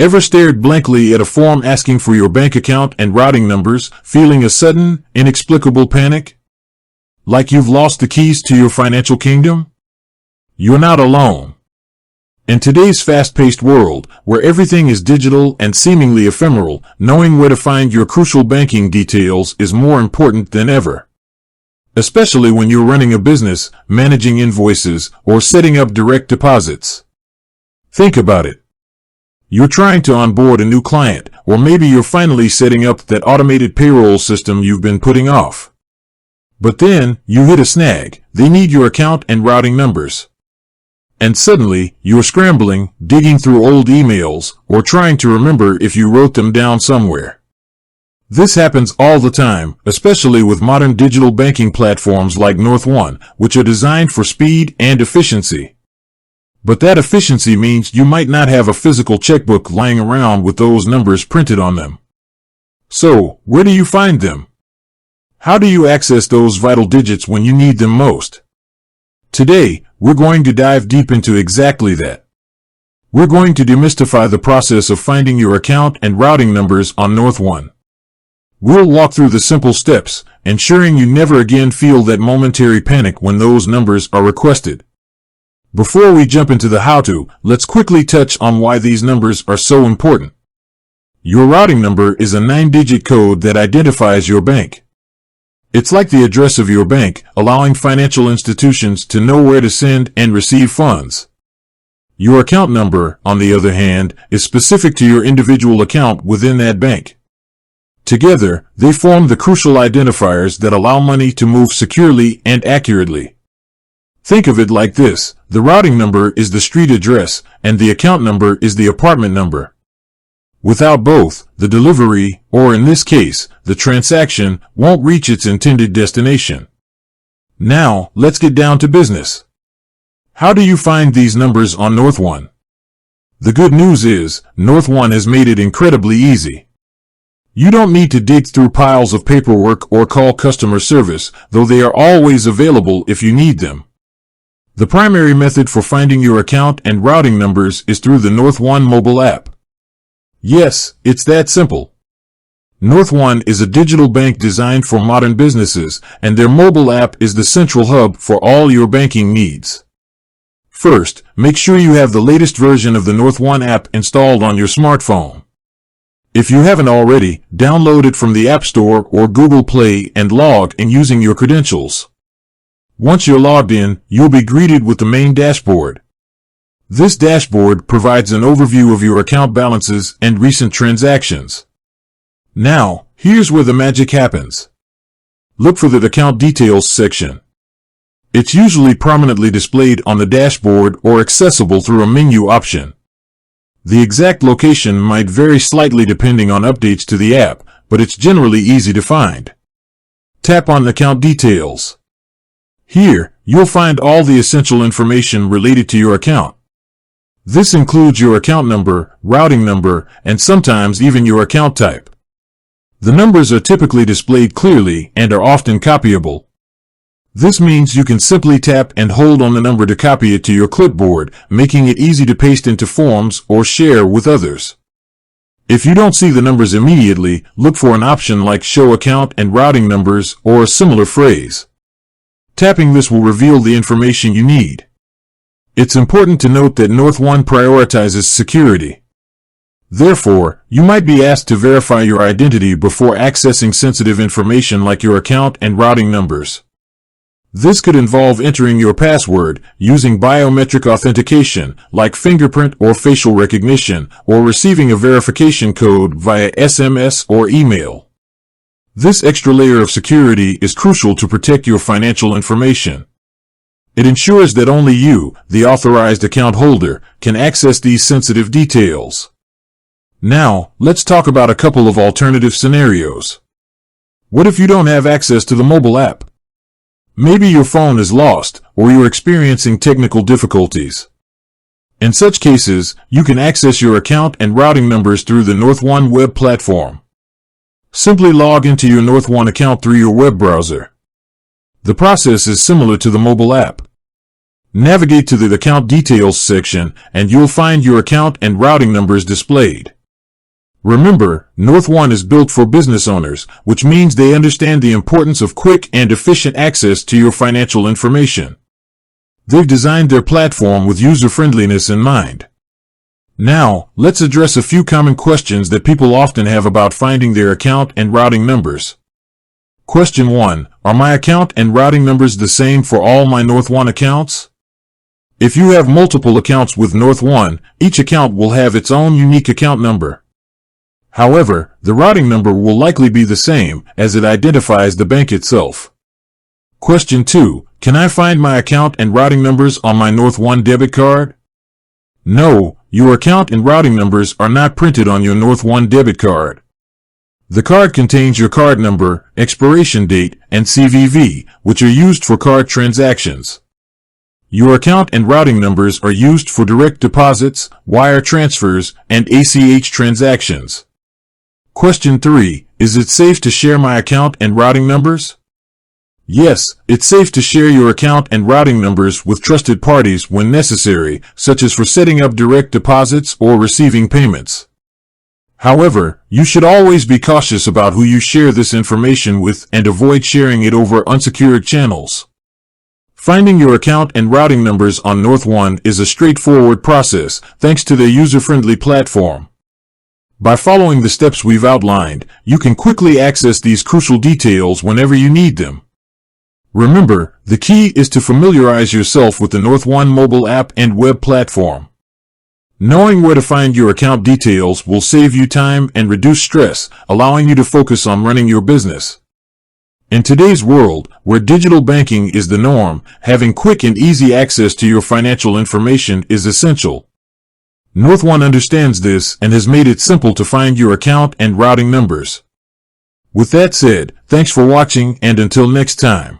Ever stared blankly at a form asking for your bank account and routing numbers, feeling a sudden, inexplicable panic? Like you've lost the keys to your financial kingdom? You're not alone. In today's fast-paced world, where everything is digital and seemingly ephemeral, knowing where to find your crucial banking details is more important than ever. Especially when you're running a business, managing invoices, or setting up direct deposits. Think about it. You're trying to onboard a new client, or maybe you're finally setting up that automated payroll system you've been putting off. But then, you hit a snag. They need your account and routing numbers. And suddenly, you're scrambling, digging through old emails, or trying to remember if you wrote them down somewhere. This happens all the time, especially with modern digital banking platforms like Northone, which are designed for speed and efficiency. But that efficiency means you might not have a physical checkbook lying around with those numbers printed on them. So, where do you find them? How do you access those vital digits when you need them most? Today, we're going to dive deep into exactly that. We're going to demystify the process of finding your account and routing numbers on Northone. We'll walk through the simple steps, ensuring you never again feel that momentary panic when those numbers are requested. Before we jump into the how-to, let's quickly touch on why these numbers are so important. Your routing number is a 9-digit code that identifies your bank. It's like the address of your bank, allowing financial institutions to know where to send and receive funds. Your account number, on the other hand, is specific to your individual account within that bank. Together, they form the crucial identifiers that allow money to move securely and accurately. Think of it like this: the routing number is the street address, and the account number is the apartment number. Without both, the delivery, or in this case, the transaction, won't reach its intended destination. Now, let's get down to business. How do you find these numbers on Northone? The good news is, Northone has made it incredibly easy. You don't need to dig through piles of paperwork or call customer service, though they are always available if you need them. The primary method for finding your account and routing numbers is through the Northone mobile app. Yes, it's that simple. Northone is a digital bank designed for modern businesses, and their mobile app is the central hub for all your banking needs. First, make sure you have the latest version of the Northone app installed on your smartphone. If you haven't already, download it from the App Store or Google Play and log in using your credentials. Once you're logged in, you'll be greeted with the main dashboard. This dashboard provides an overview of your account balances and recent transactions. Now, here's where the magic happens. Look for the Account Details section. It's usually prominently displayed on the dashboard or accessible through a menu option. The exact location might vary slightly depending on updates to the app, but it's generally easy to find. Tap on Account Details. Here, you'll find all the essential information related to your account. This includes your account number, routing number, and sometimes even your account type. The numbers are typically displayed clearly and are often copyable. This means you can simply tap and hold on the number to copy it to your clipboard, making it easy to paste into forms or share with others. If you don't see the numbers immediately, look for an option like Show Account and Routing Numbers or a similar phrase. Tapping this will reveal the information you need. It's important to note that Northone prioritizes security. Therefore, you might be asked to verify your identity before accessing sensitive information like your account and routing numbers. This could involve entering your password, using biometric authentication, like fingerprint or facial recognition, or receiving a verification code via SMS or email. This extra layer of security is crucial to protect your financial information. It ensures that only you, the authorized account holder, can access these sensitive details. Now, let's talk about a couple of alternative scenarios. What if you don't have access to the mobile app? Maybe your phone is lost, or you're experiencing technical difficulties. In such cases, you can access your account and routing numbers through the Northone web platform. Simply log into your Northone account through your web browser. The process is similar to the mobile app. Navigate to the Account Details section, and you'll find your account and routing numbers displayed. Remember, Northone is built for business owners, which means they understand the importance of quick and efficient access to your financial information. They've designed their platform with user-friendliness in mind. Now, let's address a few common questions that people often have about finding their account and routing numbers. Question 1. Are my account and routing numbers the same for all my Northone accounts? If you have multiple accounts with Northone, each account will have its own unique account number. However, the routing number will likely be the same, as it identifies the bank itself. Question 2. Can I find my account and routing numbers on my Northone debit card? No, your account and routing numbers are not printed on your Northone debit card. The card contains your card number, expiration date, and CVV, which are used for card transactions. Your account and routing numbers are used for direct deposits, wire transfers, and ACH transactions. Question 3. Is it safe to share my account and routing numbers? Yes, it's safe to share your account and routing numbers with trusted parties when necessary, such as for setting up direct deposits or receiving payments. However, you should always be cautious about who you share this information with and avoid sharing it over unsecured channels. Finding your account and routing numbers on Northone is a straightforward process, thanks to their user-friendly platform. By following the steps we've outlined, you can quickly access these crucial details whenever you need them. Remember, the key is to familiarize yourself with the Northone mobile app and web platform. Knowing where to find your account details will save you time and reduce stress, allowing you to focus on running your business. In today's world, where digital banking is the norm, having quick and easy access to your financial information is essential. Northone understands this and has made it simple to find your account and routing numbers. With that said, thanks for watching, and until next time.